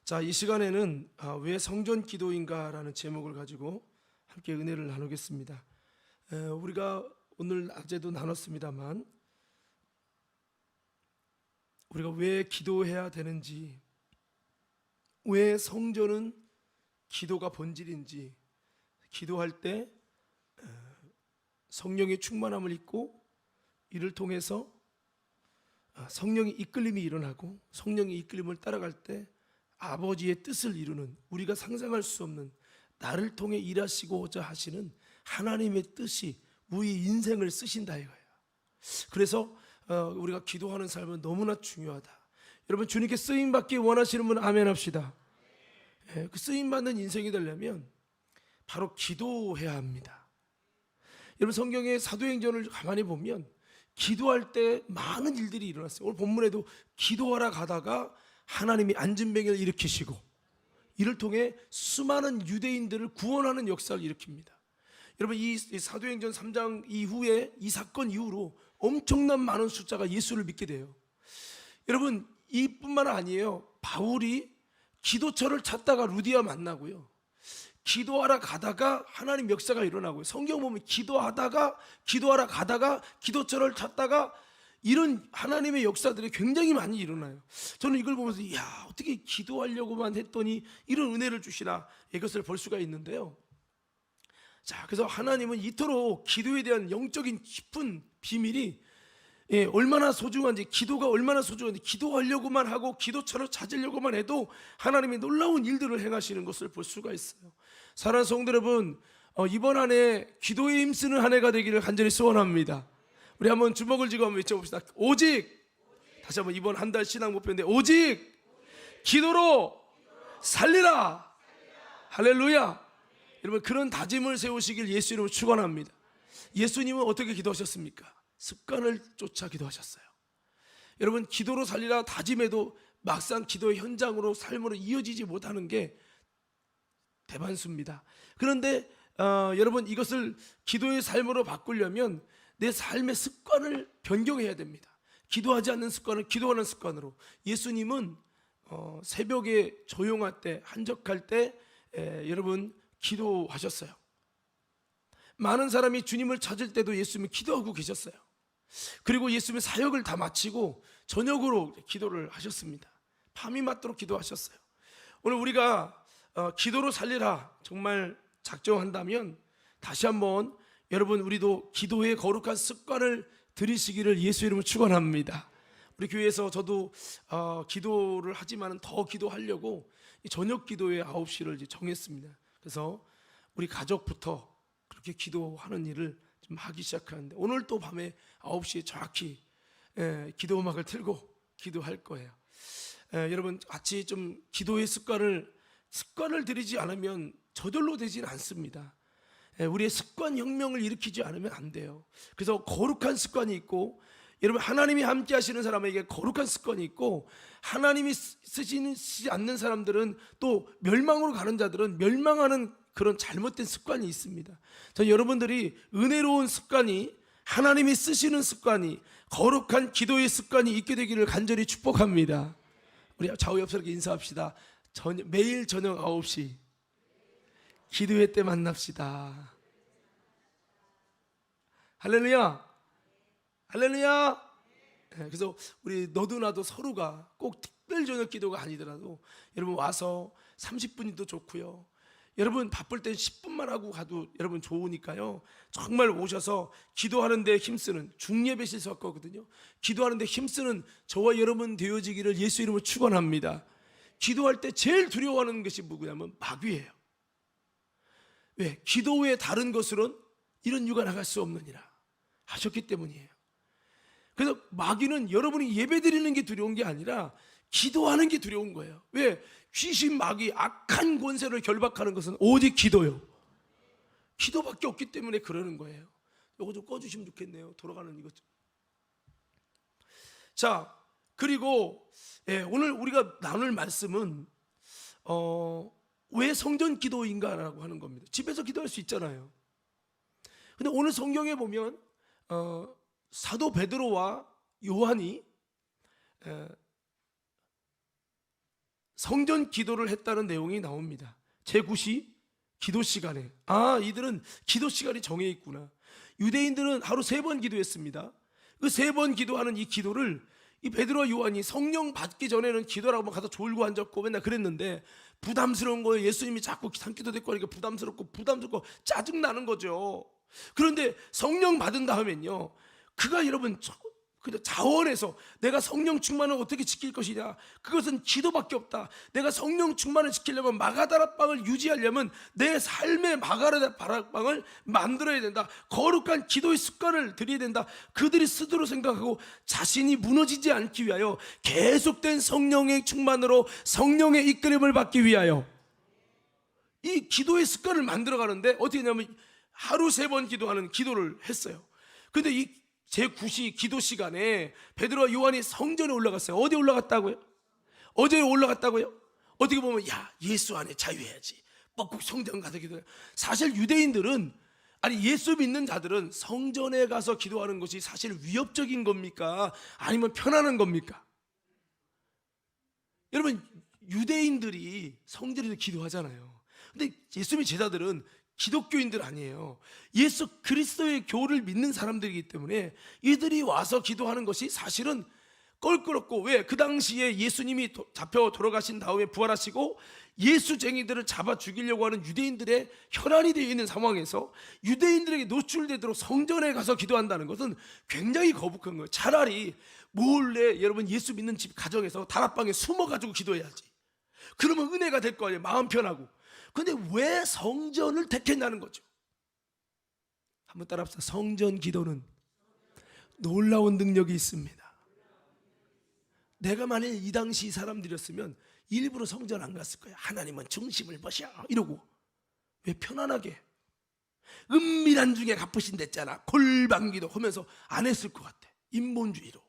자, 이 시간에는 왜 성전 기도인가라는 제목을 가지고 함께 은혜를 나누겠습니다. 우리가 오늘 낮에도 나눴습니다만 우리가 왜 기도해야 되는지, 왜 성전은 기도가 본질인지, 기도할 때 성령의 충만함을 입고 이를 통해서 성령의 이끌림이 일어나고, 성령의 이끌림을 따라갈 때 아버지의 뜻을 이루는, 우리가 상상할 수 없는, 나를 통해 일하시고자 하시는 하나님의 뜻이 우리 인생을 쓰신다 이거예요. 그래서 우리가 기도하는 삶은 너무나 중요하다. 여러분, 주님께 쓰임받기 원하시는 분 아멘 합시다. 그 쓰임받는 인생이 되려면 바로 기도해야 합니다. 여러분, 성경의 사도행전을 가만히 보면 기도할 때 많은 일들이 일어났어요. 오늘 본문에도 기도하러 가다가 하나님이 안진병을 일으키시고, 이를 통해 수많은 유대인들을 구원하는 역사를 일으킵니다. 여러분, 이 사도행전 3장 이후에, 이 사건 이후로 엄청난 많은 숫자가 예수를 믿게 돼요. 여러분, 이뿐만 아니에요. 바울이 기도처를 찾다가 루디아 만나고요, 기도하러 가다가 하나님 역사가 일어나고요. 성경 보면 기도하러 가다가 기도처를 찾다가 이런 하나님의 역사들이 굉장히 많이 일어나요. 저는 이걸 보면서 어떻게 기도하려고만 했더니 이런 은혜를 주시나, 이것을 볼 수가 있는데요. 자, 그래서 하나님은 이토록 기도에 대한 영적인 깊은 비밀이 얼마나 소중한지, 기도가 얼마나 소중한지, 기도하려고만 하고 기도처를 찾으려고만 해도 하나님이 놀라운 일들을 행하시는 것을 볼 수가 있어요. 사랑하는 성도 여러분, 이번 한 해 기도에 힘쓰는 한 해가 되기를 간절히 소원합니다. 우리 한번 주먹을 쥐고 한번 외쳐봅시다. 오직, 다시 한번 이번 한 달 신앙 목표인데, 오직 기도로 살리라. 할렐루야. 여러분, 그런 다짐을 세우시길 예수 이름으로 축원합니다. 예수님은 어떻게 기도하셨습니까? 습관을 쫓아 기도하셨어요. 여러분, 기도로 살리라 다짐해도 막상 기도의 현장으로, 삶으로 이어지지 못하는 게 대반수입니다. 그런데 여러분, 이것을 기도의 삶으로 바꾸려면 내 삶의 습관을 변경해야 됩니다. 기도하지 않는 습관을 기도하는 습관으로. 예수님은 새벽에 조용할 때, 한적할 때 여러분 기도하셨어요. 많은 사람이 주님을 찾을 때도 예수님이 기도하고 계셨어요. 그리고 예수님의 사역을 다 마치고 저녁으로 기도를 하셨습니다. 밤이 맞도록 기도하셨어요. 오늘 우리가 기도로 살리라 정말 작정한다면, 다시 한번 여러분, 우리도 기도의 거룩한 습관을 들이시기를 예수 이름으로 축원합니다. 우리 교회에서 저도 기도를 하지만 더 기도하려고 저녁 기도의 9시를 이제 정했습니다. 그래서 우리 가족부터 그렇게 기도하는 일을 좀 하기 시작하는데, 오늘 또 밤에 9시에 정확히 기도 음악을 틀고 기도할 거예요. 여러분, 같이 좀 기도의 습관을 들이지 않으면 저절로 되진 않습니다. 우리의 습관 혁명을 일으키지 않으면 안 돼요. 그래서 거룩한 습관이 있고, 여러분, 하나님이 함께 하시는 사람에게 거룩한 습관이 있고, 하나님이 쓰시지 않는 사람들은, 또 멸망으로 가는 자들은 멸망하는 그런 잘못된 습관이 있습니다. 저 여러분들이 은혜로운 습관이, 하나님이 쓰시는 습관이, 거룩한 기도의 습관이 있게 되기를 간절히 축복합니다. 우리 좌우 옆사람께 인사합시다. 매일 저녁 9시 기도회 때 만납시다. 할렐루야, 할렐루야. 그래서 우리 너도 나도 서로가 꼭 특별 저녁 기도가 아니더라도 여러분 와서 30분이도 좋고요, 여러분 바쁠 땐 10분만 하고 가도 여러분 좋으니까요, 정말 오셔서 기도하는데 힘쓰는, 중예배실 섞거든요, 기도하는데 힘쓰는 저와 여러분 되어지기를 예수 이름으로 축원합니다. 기도할 때 제일 두려워하는 것이 뭐냐면 마귀예요. 왜? 기도 외에 다른 것으로는 이런 유가 나갈 수 없느니라 하셨기 때문이에요. 그래서 마귀는 여러분이 예배 드리는 게 두려운 게 아니라 기도하는 게 두려운 거예요. 왜? 귀신, 마귀, 악한 권세를 결박하는 것은 오직 기도요. 기도밖에 없기 때문에 그러는 거예요. 이거 좀 꺼주시면 좋겠네요. 돌아가는 이것 좀. 자, 그리고 오늘 우리가 나눌 말씀은 왜 성전 기도인가라고 하는 겁니다. 집에서 기도할 수 있잖아요. 근데 오늘 성경에 보면 사도 베드로와 요한이 성전 기도를 했다는 내용이 나옵니다. 제9시 기도 시간에, 이들은 기도 시간이 정해 있구나. 유대인들은 하루 3번 기도했습니다. 그 3번 기도하는 이 기도를 이 베드로와 요한이 성령 받기 전에는 기도라고 가서 졸고 앉았고 맨날 그랬는데, 부담스러운 거예요. 예수님이 자꾸 산기도 됐고 하니까 부담스럽고 짜증나는 거죠. 그런데 성령 받은 다음엔요, 그가 여러분 그냥 자원해서 내가 성령 충만을 어떻게 지킬 것이냐, 그것은 기도밖에 없다. 내가 성령 충만을 지키려면 마가다락방을 유지하려면 내 삶의 마가다락방을 만들어야 된다. 거룩한 기도의 습관을 들여야 된다. 그들이 스스로 생각하고 자신이 무너지지 않기 위하여 계속된 성령의 충만으로 성령의 이끌림을 받기 위하여 이 기도의 습관을 만들어가는데, 어떻게 했냐면 하루 3번 기도하는 기도를 했어요. 근데 이 제9시 기도 시간에 베드로와 요한이 성전에 올라갔어요. 어디에 올라갔다고요? 어디에 올라갔다고요? 어떻게 보면 예수 안에 자유해야지, 꼭 성전 가서 기도해. 사실 유대인들은, 예수 믿는 자들은 성전에 가서 기도하는 것이 사실 위협적인 겁니까? 아니면 편안한 겁니까? 여러분, 유대인들이 성전에서 기도하잖아요. 근데 예수 믿는 제자들은 기독교인들 아니에요. 예수 그리스도의 교를 믿는 사람들이기 때문에 이들이 와서 기도하는 것이 사실은 껄끄럽고, 왜? 그 당시에 예수님이 잡혀 돌아가신 다음에 부활하시고 예수쟁이들을 잡아 죽이려고 하는 유대인들의 혈안이 되어 있는 상황에서 유대인들에게 노출되도록 성전에 가서 기도한다는 것은 굉장히 거북한 거예요. 차라리 몰래 여러분 예수 믿는 집 가정에서 다락방에 숨어가지고 기도해야지. 그러면 은혜가 될 거 아니에요. 마음 편하고. 근데 왜 성전을 택했냐는 거죠. 한번 따라합시다. 성전 기도는 놀라운 능력이 있습니다. 내가 만일 이 당시 사람들이었으면 일부러 성전 안 갔을 거야. 하나님은 중심을 보셔 이러고. 왜? 편안하게. 은밀한 중에 갚으신 됐잖아, 골방기도 하면서 안 했을 것 같아. 인본주의로.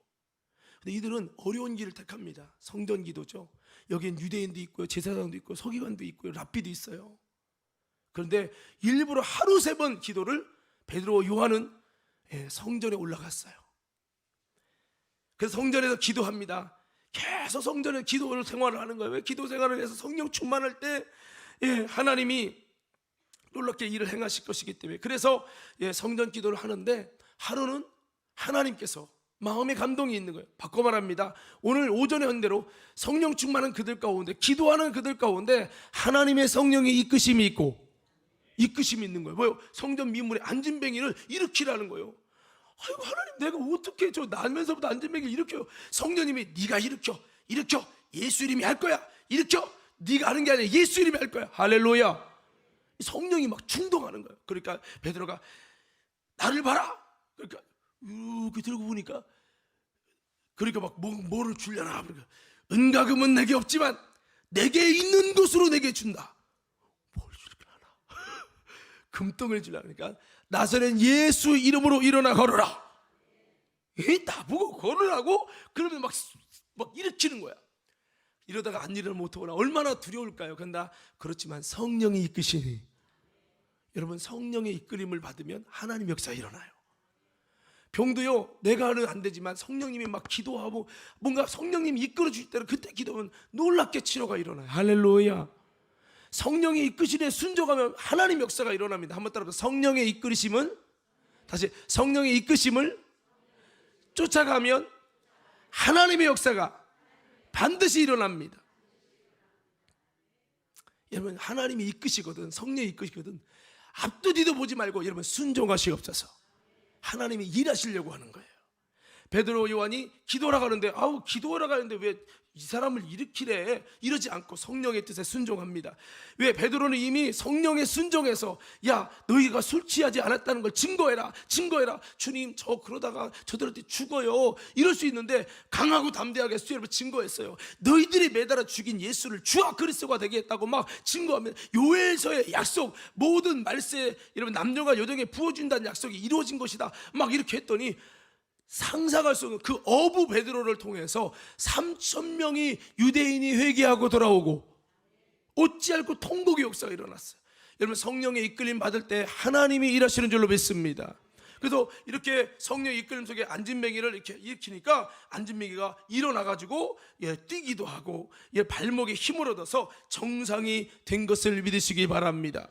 근데 이들은 어려운 길을 택합니다. 성전 기도죠. 여기엔 유대인도 있고요, 제사장도 있고요, 서기관도 있고요, 랍비도 있어요. 그런데 일부러 하루 3번 기도를 베드로와 요한은 성전에 올라갔어요. 그래서 성전에서 기도합니다. 계속 성전에 기도 생활을 하는 거예요. 왜? 기도 생활을 해서 성령 충만할 때 하나님이 놀랍게 일을 행하실 것이기 때문에. 그래서 성전 기도를 하는데, 하루는 하나님께서 마음의 감동이 있는 거예요. 바꿔 말합니다. 오늘 오전에 한 대로 성령 충만한 그들 가운데, 기도하는 그들 가운데 하나님의 성령의 이끄심이 있고, 이끄심이 있는 거예요. 뭐요? 성전 미문에 안진뱅이를 일으키라는 거예요. 아이고, 하나님, 내가 어떻게 저 나면서부터 안진뱅이를 일으켜요? 성령님이 네가 일으켜 예수 이름이 할 거야. 일으켜. 네가 하는 게 아니라 예수 이름이 할 거야. 할렐루야. 성령이 막 충동하는 거예요. 그러니까 베드로가 나를 봐라. 그러니까 이렇게 들고 보니까, 그러니까 막 뭐를 주려나. 그러니까 은과 금은 내게 없지만 내게 있는 것으로 내게 준다. 뭘 주려나? 금덩이를 주려니까 나서는 예수 이름으로 일어나 걸어라. 나보고 걸으라고? 그러면 막 일으키는 거야. 이러다가 안 일어나 못하거나 얼마나 두려울까요? 그렇지만 성령이 이끄시니, 여러분, 성령의 이끌림을 받으면 하나님 역사 일어나요. 병도요, 내가 하면 안 되지만 성령님이 막 기도하고 뭔가 성령님이 이끌어 주실 때는 그때 기도하면 놀랍게 치료가 일어나요. 할렐루야. 성령이 이끄시에 순종하면 하나님 역사가 일어납니다. 한번 따라해보세요. 성령의 이끌으심은, 다시, 성령의 이끄심을 쫓아가면 하나님의 역사가 반드시 일어납니다. 여러분, 하나님이 이끄시거든, 성령이 이끄시거든, 앞도 뒤도 보지 말고 여러분 순종하시옵소서. 하나님이 일하시려고 하는 거예요. 베드로 요한이 기도하러 가는데, 기도하러 가는데 왜 이 사람을 일으키래? 이러지 않고 성령의 뜻에 순종합니다. 왜? 베드로는 이미 성령에 순종해서, 너희가 술 취하지 않았다는 걸 증거해라. 주님, 저 그러다가 저들한테 죽어요. 이럴 수 있는데 강하고 담대하게 여러분 증거했어요. 너희들이 매달아 죽인 예수를 주와 그리스도가 되게 했다고 막 증거하면, 요엘서의 약속, 모든 말세, 여러분 남녀가 여종에 부어준다는 약속이 이루어진 것이다. 막 이렇게 했더니 상상할 수 없는 그 어부 베드로를 통해서 3,000명이 유대인이 회개하고 돌아오고 어찌 않고 통곡의 역사가 일어났어요. 여러분, 성령의 이끌림 받을 때 하나님이 일하시는 줄로 믿습니다. 그래서 이렇게 성령 이끌림 속에 안진뱅이를 이렇게 일으키니까 안진뱅이가 일어나가지고 뛰기도 하고 발목에 힘을 얻어서 정상이 된 것을 믿으시기 바랍니다.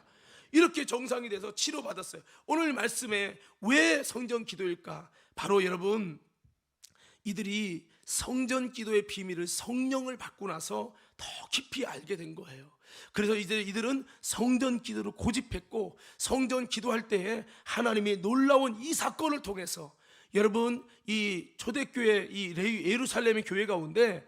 이렇게 정상이 돼서 치료받았어요. 오늘 말씀에 왜 성전 기도일까? 바로 여러분, 이들이 성전 기도의 비밀을 성령을 받고 나서 더 깊이 알게 된 거예요. 그래서 이들은 성전 기도를 고집했고, 성전 기도할 때에 하나님이 놀라운 이 사건을 통해서, 여러분, 이 초대교회, 이 예루살렘의 교회 가운데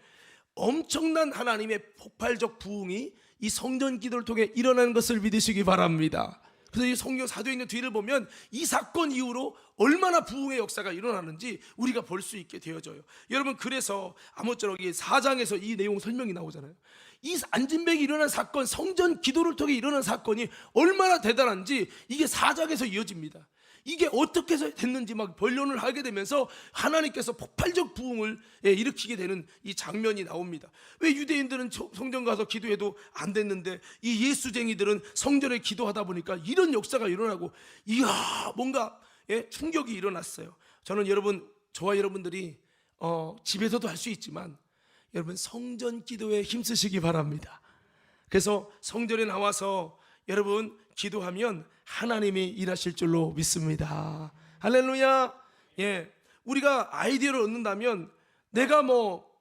엄청난 하나님의 폭발적 부흥이 이 성전 기도를 통해 일어나는 것을 믿으시기 바랍니다. 그래서 이 성경 사도행전 뒤를 보면 이 사건 이후로 얼마나 부흥의 역사가 일어나는지 우리가 볼 수 있게 되어져요. 여러분, 그래서 아무쪼록 4장에서 이 내용 설명이 나오잖아요. 이 안진뱅이 일어난 사건, 성전 기도를 통해 일어난 사건이 얼마나 대단한지 이게 4장에서 이어집니다. 이게 어떻게 해서 됐는지 막 변론을 하게 되면서 하나님께서 폭발적 부흥을 일으키게 되는 이 장면이 나옵니다. 왜 유대인들은 성전 가서 기도해도 안 됐는데 이 예수쟁이들은 성전에 기도하다 보니까 이런 역사가 일어나고, 이야, 뭔가 충격이 일어났어요. 저는 저와 여러분들이 집에서도 할 수 있지만 여러분, 성전 기도에 힘쓰시기 바랍니다. 그래서 성전에 나와서 여러분 기도하면 하나님이 일하실 줄로 믿습니다. 할렐루야. 우리가 아이디어를 얻는다면, 내가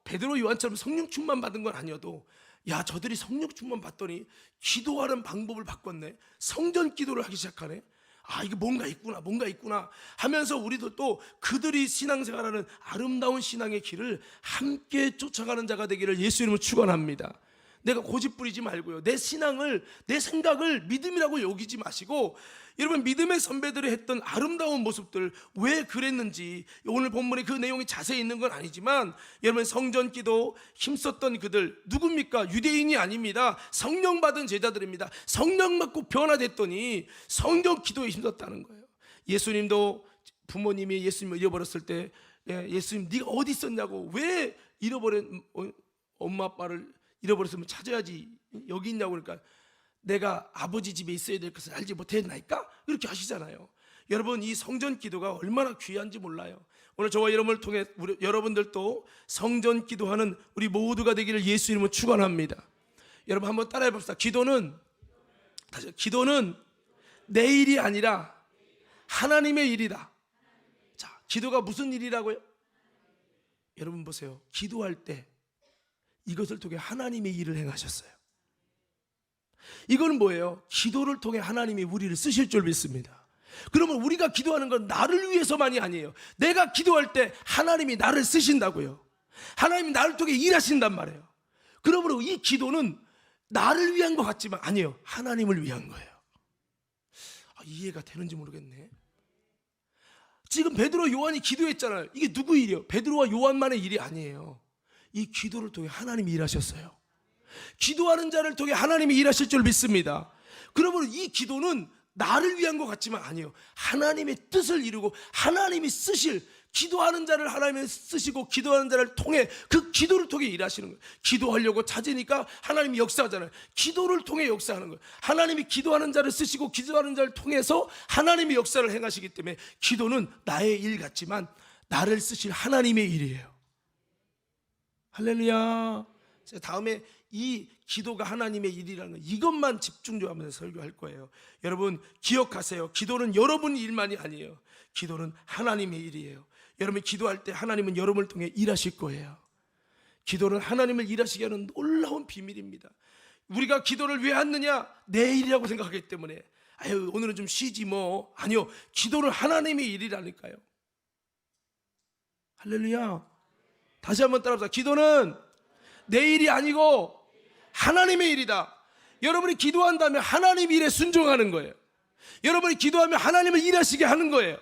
베드로 요한처럼 성령 충만 받은 건 아니어도, 야, 저들이 성령 충만 받더니 기도하는 방법을 바꿨네, 성전 기도를 하기 시작하네, 아, 이게 뭔가 있구나 하면서 우리도 또 그들이 신앙생활하는 아름다운 신앙의 길을 함께 쫓아가는 자가 되기를 예수 이름으로 축원합니다. 내가 고집 부리지 말고요, 내 신앙을, 내 생각을 믿음이라고 여기지 마시고, 여러분, 믿음의 선배들이 했던 아름다운 모습들, 왜 그랬는지 오늘 본문에 그 내용이 자세히 있는 건 아니지만, 여러분, 성전 기도 힘썼던 그들 누굽니까? 유대인이 아닙니다. 성령 받은 제자들입니다. 성령 받고 변화됐더니 성전 기도에 힘썼다는 거예요. 예수님도 부모님이 예수님을 잃어버렸을 때, 예수님 네가 어디 있었냐고, 왜 잃어버린 엄마 아빠를 잃어버렸으면 찾아야지, 여기 있냐고. 그러니까 내가 아버지 집에 있어야 될 것을 알지 못했나이까? 이렇게 하시잖아요. 여러분, 이 성전 기도가 얼마나 귀한지 몰라요. 오늘 저와 여러분을 통해 여러분들도 성전 기도하는 우리 모두가 되기를 예수 이름으로 축원합니다. 여러분, 한번 따라해 봅시다. 기도는 내 일이 아니라 하나님의 일이다. 자, 기도가 무슨 일이라고요? 여러분 보세요. 기도할 때 이것을 통해 하나님의 일을 행하셨어요. 이건 뭐예요? 기도를 통해 하나님이 우리를 쓰실 줄 믿습니다. 그러면 우리가 기도하는 건 나를 위해서만이 아니에요. 내가 기도할 때 하나님이 나를 쓰신다고요. 하나님이 나를 통해 일하신단 말이에요. 그러므로 이 기도는 나를 위한 것 같지만 아니에요. 하나님을 위한 거예요. 이해가 되는지 모르겠네. 지금 베드로 요한이 기도했잖아요. 이게 누구 일이에요? 베드로와 요한만의 일이 아니에요. 이 기도를 통해 하나님이 일하셨어요. 기도하는 자를 통해 하나님이 일하실 줄 믿습니다. 그러면 이 기도는 나를 위한 것 같지만 아니에요. 하나님의 뜻을 이루고 하나님이 쓰실, 기도하는 자를 하나님이 쓰시고 기도하는 자를 통해, 그 기도를 통해 일하시는 거예요. 기도하려고 찾으니까 하나님이 역사하잖아요. 기도를 통해 역사하는 거예요. 하나님이 기도하는 자를 쓰시고 기도하는 자를 통해서 하나님이 역사를 행하시기 때문에 기도는 나의 일 같지만 나를 쓰실 하나님의 일이에요. 할렐루야. 다음에 이 기도가 하나님의 일이라는 거, 이것만 집중하면서 설교할 거예요. 여러분 기억하세요. 기도는 여러분 일만이 아니에요. 기도는 하나님의 일이에요. 여러분이 기도할 때 하나님은 여러분을 통해 일하실 거예요. 기도는 하나님을 일하시게 하는 놀라운 비밀입니다. 우리가 기도를 왜 하느냐? 내 일이라고 생각하기 때문에, 아유 오늘은 좀 쉬지 뭐. 아니요, 기도는 하나님의 일이라니까요. 할렐루야. 다시 한번 따라합시다. 기도는 내 일이 아니고 하나님의 일이다. 여러분이 기도한다면 하나님 일에 순종하는 거예요. 여러분이 기도하면 하나님을 일하시게 하는 거예요.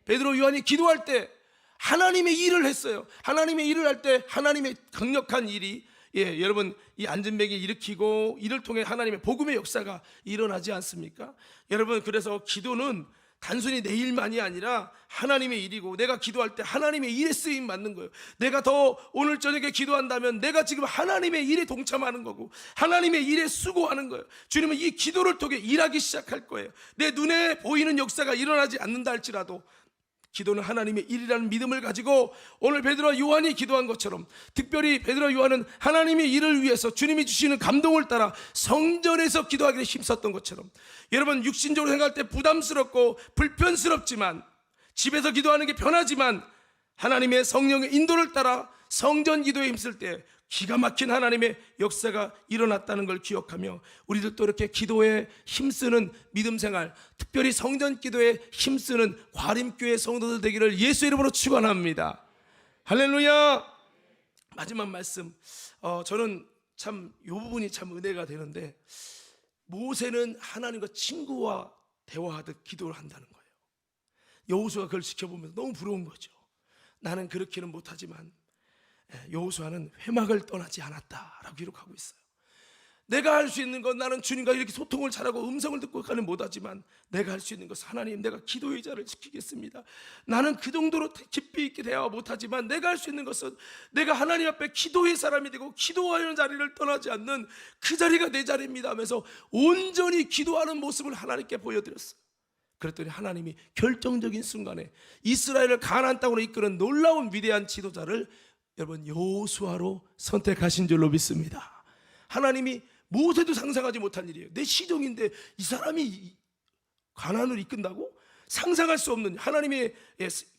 베드로 요한이 기도할 때 하나님의 일을 했어요. 하나님의 일을 할 때 하나님의 강력한 일이, 여러분 이 안진뱅이 일으키고 이를 통해 하나님의 복음의 역사가 일어나지 않습니까? 여러분, 그래서 기도는 단순히 내 일만이 아니라 하나님의 일이고, 내가 기도할 때 하나님의 일에 쓰임 받는 거예요. 내가 더 오늘 저녁에 기도한다면 내가 지금 하나님의 일에 동참하는 거고 하나님의 일에 수고하는 거예요. 주님은 이 기도를 통해 일하기 시작할 거예요. 내 눈에 보이는 역사가 일어나지 않는다 할지라도 기도는 하나님의 일이라는 믿음을 가지고 오늘 베드로와 요한이 기도한 것처럼, 특별히 베드로와 요한은 하나님의 일을 위해서 주님이 주시는 감동을 따라 성전에서 기도하기를 힘썼던 것처럼, 여러분 육신적으로 생각할 때 부담스럽고 불편스럽지만, 집에서 기도하는 게 편하지만 하나님의 성령의 인도를 따라 성전 기도에 힘쓸 때 기가 막힌 하나님의 역사가 일어났다는 걸 기억하며, 우리들도 이렇게 기도에 힘쓰는 믿음 생활, 특별히 성전 기도에 힘쓰는 과림교회 성도들 되기를 예수 이름으로 축원합니다. 할렐루야. 마지막 말씀, 저는 참 이 부분이 참 은혜가 되는데, 모세는 하나님과 친구와 대화하듯 기도를 한다는 거예요. 여호수아가 그걸 지켜보면서 너무 부러운 거죠. 나는 그렇게는 못하지만 여호수아는 회막을 떠나지 않았다라고 기록하고 있어요. 내가 할 수 있는 건, 나는 주님과 이렇게 소통을 잘하고 음성을 듣고 가는 못하지만 내가 할 수 있는 것은, 하나님 내가 기도의 자를 지키겠습니다. 나는 그 정도로 깊이 있게 대화 못하지만 내가 할 수 있는 것은 내가 하나님 앞에 기도의 사람이 되고 기도하는 자리를 떠나지 않는 그 자리가 내 자리입니다 하면서 온전히 기도하는 모습을 하나님께 보여드렸어요. 그랬더니 하나님이 결정적인 순간에 이스라엘을 가나안 땅으로 이끄는 놀라운 위대한 지도자를 여러분 여호수아로 선택하신 줄로 믿습니다. 하나님이 모세도 상상하지 못한 일이에요. 내 시종인데 이 사람이 가나안을 이끈다고? 상상할 수 없는 하나님의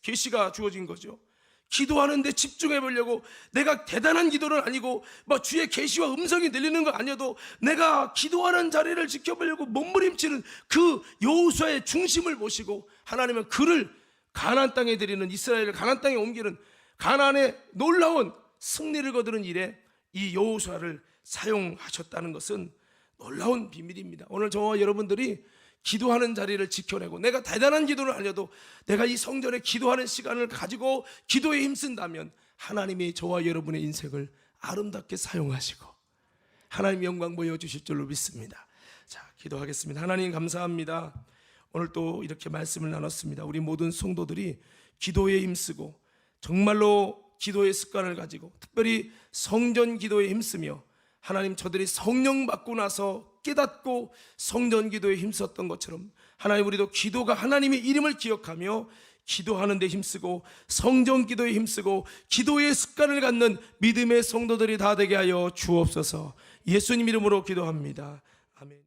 계시가 주어진 거죠. 기도하는데 집중해 보려고, 내가 대단한 기도는 아니고 뭐 주의 계시와 음성이 들리는 거 아니어도 내가 기도하는 자리를 지켜보려고 몸부림치는 그 여호수아의 중심을 보시고, 하나님은 그를 가나안 땅에 드리는, 이스라엘을 가나안 땅에 옮기는, 가나안의 놀라운 승리를 거두는 일에 이 여호수아를 사용하셨다는 것은 놀라운 비밀입니다. 오늘 저와 여러분들이 기도하는 자리를 지켜내고, 내가 대단한 기도는 아니어도 내가 이 성전에 기도하는 시간을 가지고 기도에 힘쓴다면 하나님이 저와 여러분의 인생을 아름답게 사용하시고 하나님 영광 보여주실 줄로 믿습니다. 자, 기도하겠습니다. 하나님 감사합니다. 오늘 또 이렇게 말씀을 나눴습니다. 우리 모든 성도들이 기도에 힘쓰고 정말로 기도의 습관을 가지고 특별히 성전 기도에 힘쓰며, 하나님 저들이 성령 받고 나서 깨닫고 성전 기도에 힘썼던 것처럼 하나님 우리도 기도가 하나님의 이름을 기억하며 기도하는 데 힘쓰고 성전 기도에 힘쓰고 기도의 습관을 갖는 믿음의 성도들이 다 되게 하여 주옵소서. 예수님 이름으로 기도합니다. 아멘.